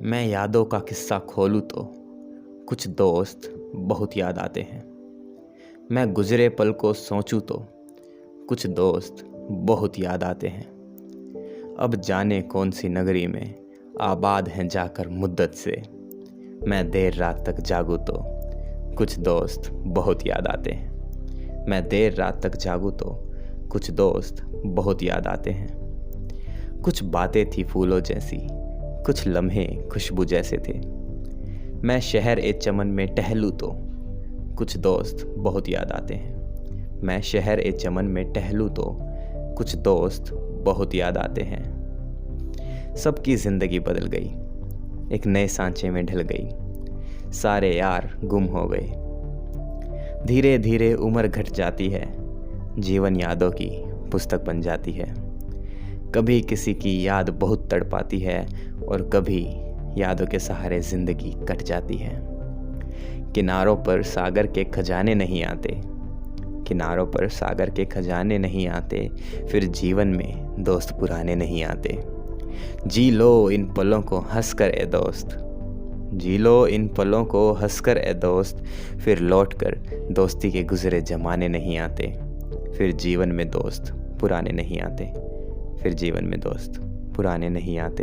मैं यादों का किस्सा खोलूं तो कुछ दोस्त बहुत याद आते हैं। मैं गुजरे पल को सोचूं तो कुछ दोस्त बहुत याद आते हैं। अब जाने कौन सी नगरी में आबाद हैं जाकर मुद्दत से। मैं देर रात तक जागूं तो कुछ दोस्त बहुत याद आते हैं। मैं देर रात तक जागूं तो कुछ दोस्त बहुत याद आते हैं। कुछ बातें थी फूलों जैसी, कुछ लम्हे खुशबू जैसे थे। मैं शहर ए चमन में टहलूं तो कुछ दोस्त बहुत याद आते हैं। मैं शहर ए चमन में टहलूं तो कुछ दोस्त बहुत याद आते हैं। सबकी ज़िंदगी बदल गई, एक नए सांचे में ढल गई। सारे यार गुम हो गए। धीरे धीरे उम्र घट जाती है, जीवन यादों की पुस्तक बन जाती है। कभी किसी की याद बहुत तड़पाती है और कभी यादों के सहारे ज़िंदगी कट जाती है। किनारों पर सागर के खजाने नहीं आते, किनारों पर सागर के खजाने नहीं आते, फिर जीवन में दोस्त पुराने नहीं आते। जी लो इन पलों को हंसकर ए दोस्त, जी लो इन पलों को हंसकर ए दोस्त, फिर लौटकर दोस्ती के गुजरे जमाने नहीं आते। फिर जीवन में दोस्त पुराने नहीं आते, फिर जीवन में दोस्त पुराने नहीं आते।